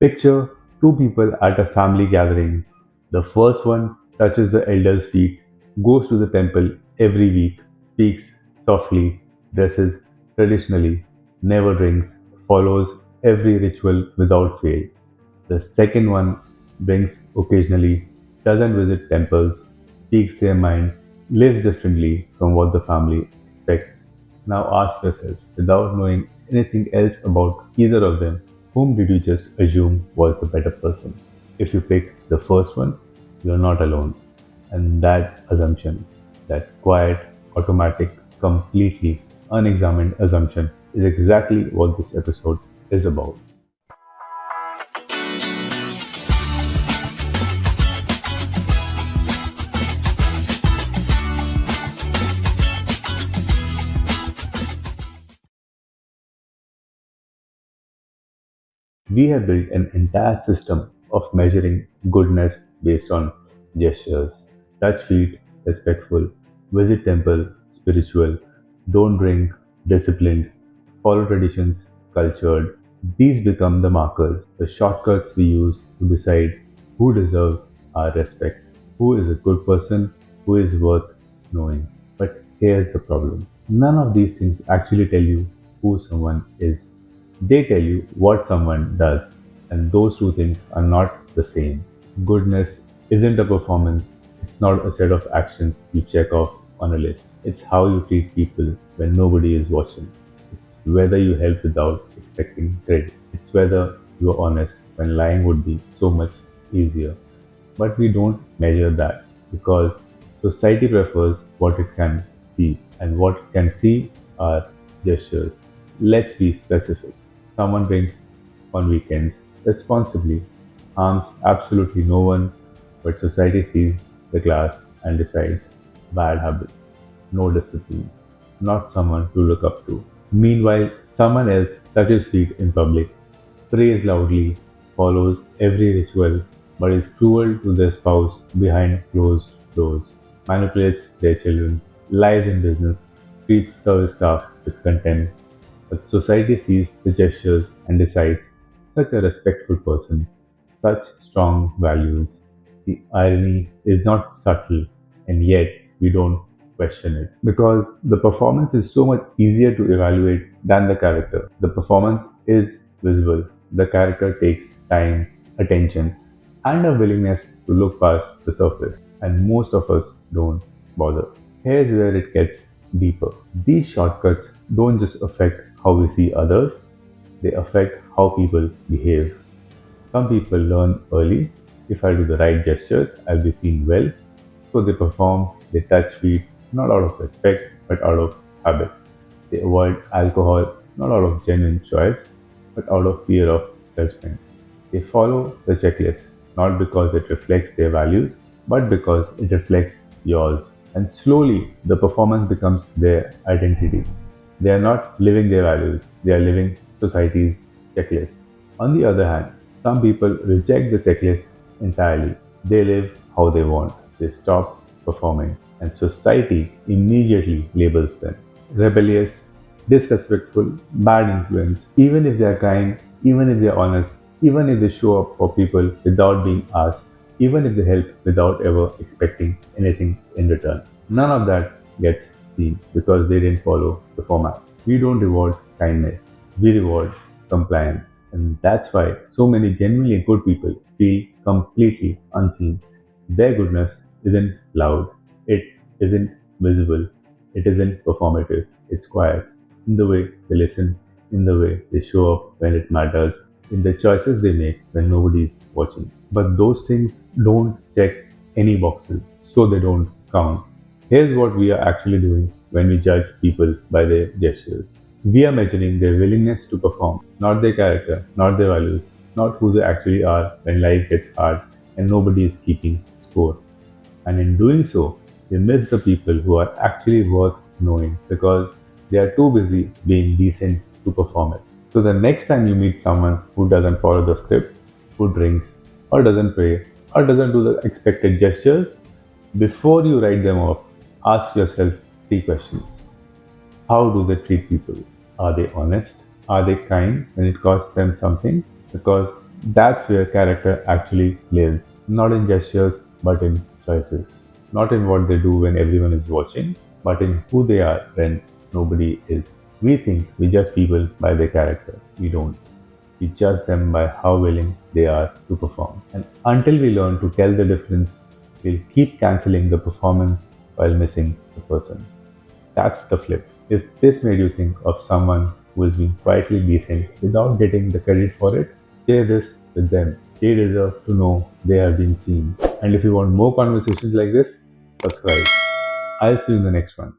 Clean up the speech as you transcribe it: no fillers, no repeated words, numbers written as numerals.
Picture two people at a family gathering. The first one touches the elder's feet, goes to the temple every week, speaks softly, dresses traditionally, never drinks, follows every ritual without fail. The second one drinks occasionally, doesn't visit temples, speaks their mind, lives differently from what the family expects. Now ask yourself, without knowing anything else about either of them, whom did you just assume was the better person? If you pick the first one, you're not alone. And that assumption, that quiet, automatic, completely unexamined assumption, is exactly what this episode is about. We have built an entire system of measuring goodness based on gestures. Touch feet, respectful, visit temple, spiritual, don't drink, disciplined, follow traditions, cultured. These become the markers, the shortcuts we use to decide who deserves our respect, who is a good person, who is worth knowing. But here's the problem, none of these things actually tell you who someone is. They tell you what someone does, and those two things are not the same. Goodness isn't a performance, it's not a set of actions you check off on a list. It's how you treat people when nobody is watching. It's whether you help without expecting credit. It's whether you are honest when lying would be so much easier. But we don't measure that because society prefers what it can see, and what it can see are gestures. Let's be specific. Someone drinks on weekends responsibly, harms absolutely no one, but society sees the glass and decides bad habits, no discipline, not someone to look up to. Meanwhile, someone else touches feet in public, prays loudly, follows every ritual, but is cruel to their spouse behind closed doors, manipulates their children, lies in business, treats service staff with contempt. But society sees the gestures and decides such a respectful person, such strong values. The irony is not subtle, and yet we don't question it because the performance is so much easier to evaluate than the character. The performance is visible, the character takes time, attention, and a willingness to look past the surface, and most of us don't bother. Here's where it gets deeper. These shortcuts don't just affect how we see others, they affect how people behave. Some people learn early, if I do the right gestures, I'll be seen well. So they perform, they touch feet, not out of respect, but out of habit. They avoid alcohol, not out of genuine choice, but out of fear of judgment. They follow the checklist, not because it reflects their values, but because it reflects yours. And slowly, the performance becomes their identity. They are not living their values, they are living society's checklist. On the other hand, some people reject the checklist entirely. They live how they want, they stop performing, and society immediately labels them rebellious, disrespectful, bad influence, even if they are kind, even if they are honest, even if they show up for people without being asked, even if they help without ever expecting anything in return. None of that gets seen because they didn't follow the format. We don't reward kindness, we reward compliance. And that's why so many genuinely good people feel completely unseen. Their goodness isn't loud, it isn't visible, it isn't performative, it's quiet. In the way they listen, in the way they show up when it matters, in the choices they make when nobody's watching. But those things don't check any boxes, so they don't count. Here's what we are actually doing when we judge people by their gestures. We are measuring their willingness to perform, not their character, not their values, not who they actually are when life gets hard and nobody is keeping score. And in doing so, we miss the people who are actually worth knowing because they are too busy being decent to perform it. So the next time you meet someone who doesn't follow the script, who drinks, or doesn't pray, or doesn't do the expected gestures, before you write them off, ask yourself three questions. How do they treat people? Are they honest? Are they kind when it costs them something? Because That's where character actually lives, not in gestures, but in choices. Not in what they do when everyone is watching, but in who they are when nobody is. We think we judge people by their character. We don't. We judge them by how willing they are to perform. And until we learn to tell the difference, we'll keep canceling the performance while missing the person. That's the flip. If this made you think of someone who has been quietly decent without getting the credit for it, share this with them. They deserve to know they are being seen. And if you want more conversations like this, subscribe. I'll see you in the next one.